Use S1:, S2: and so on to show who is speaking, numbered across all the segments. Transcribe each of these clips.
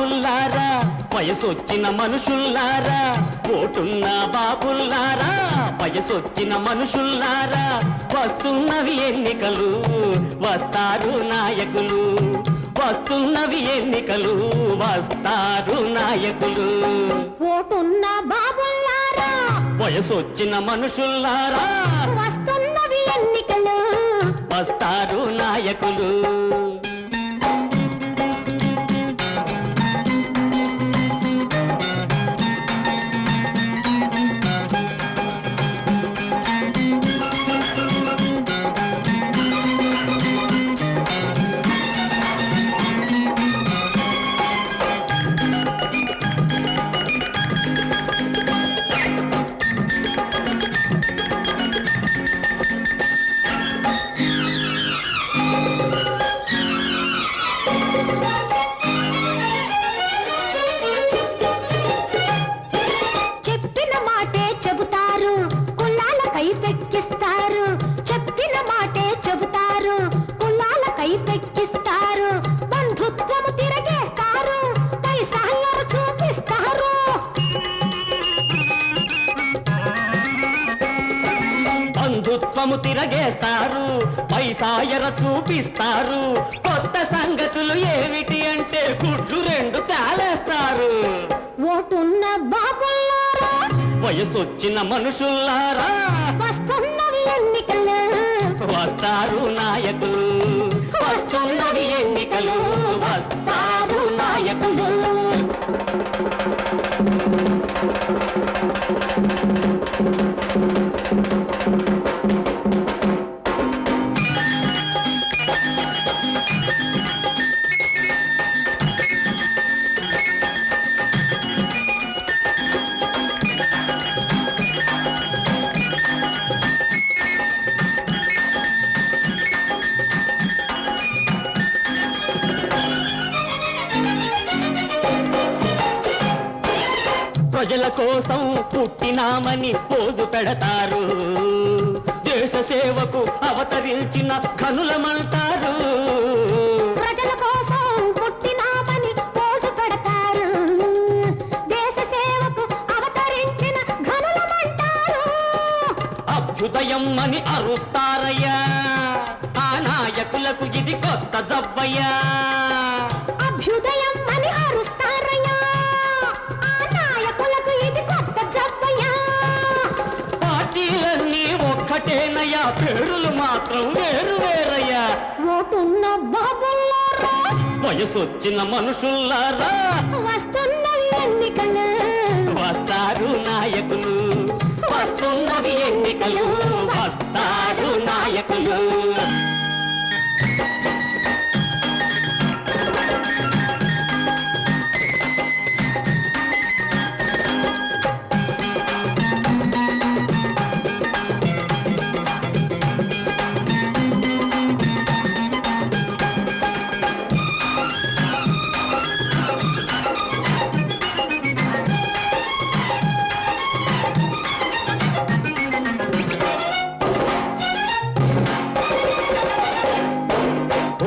S1: బాబుల్లారా వయసొచ్చిన మనుషుల్లారా ఓటున్న బాబుల్లారా వయసొచ్చిన మనుషుల్లారా వస్తున్నవి ఎన్నికలు వస్తారు నాయకులు వస్తున్నవి ఎన్నికలు వస్తారు నాయకులు
S2: ఓటున్న బాబుల్లారా
S1: వయసొచ్చిన మనుషుల్లారా
S2: వస్తున్నవి ఎన్నికలు
S1: వస్తారు నాయకులు
S2: చెప్పిన మాటే చెబుతారు కులాలకై పెక్కిస్తారు బంధుత్వము తిరగేస్తారు పైసాయరు చూపిస్తారు
S1: బంధుత్వము తిరగేస్తారు పైసాయర చూపిస్తారు కొత్త సంగతులు ఏమిటి అంటే గుడ్లు రెండు చాలేస్తారు
S2: ఓటున్న బాబుల్లారా
S1: వయసొచ్చిన మనుషుల్లారా
S2: వస్తున్నవి ఎన్నికలు
S1: వస్తారు నాయకులు వస్తున్నవి ఎన్నికలు వస్తారు నాయకులు ప్రజల కోసం పుట్టినామని పోజు పెడతారు దేశ సేవకు అవతరించిన ఘనులమంటారు
S2: ప్రజల కోసం పుట్టినామని పోజు పెడతారు దేశ సేవకు అవతరించిన ఘనులమంటారు
S1: అభ్యుదయం అని అరుస్తారయ్యా ఆ నాయకులకు ఇది కొత్త జబ్బయ్యా
S2: అభ్యుదయం అని అరుస్తారయ్యా
S1: పార్టీలన్నీ ఒక్కటేనయ్యా పేరులు మాత్రం వేరు వేరయ్యా
S2: ఓటున్న బాబుల్లారా
S1: వయసొచ్చిన మనుషుల్లారా
S2: వస్తున్నవి ఎన్నికలు
S1: వస్తారు నాయకులు వస్తున్నవి ఎన్నికలు వస్తారు నాయకులు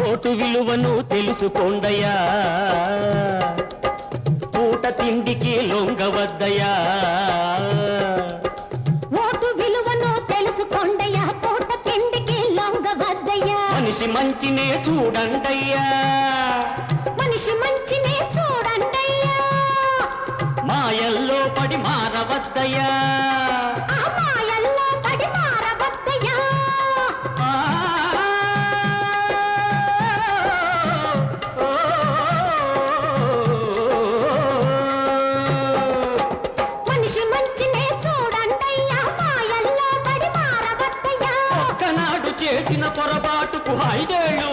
S1: ఓటు విలువను తెలుసుకోండయ్యా పూట తిండికి లొంగవద్దయ్యా
S2: ఓటు విలువను తెలుసుకోండయ్యా పూట తిండికి లొంగవద్దయ్యా
S1: మనిషి మంచినే చూడండయ్యా
S2: మనిషి మంచినే చూడండయ్యా
S1: మాయల్లో పడి మారవద్దయ్యా
S2: ఆ మాయల్లో పడి మారవద్దయ్యా మనిషి మంచినే చూడండయ్యా మాయల్లో పడి మారవద్దయ్యా
S1: ఒక్కనాడు చేసిన పొరపాటుకు 5 ఏళ్ళు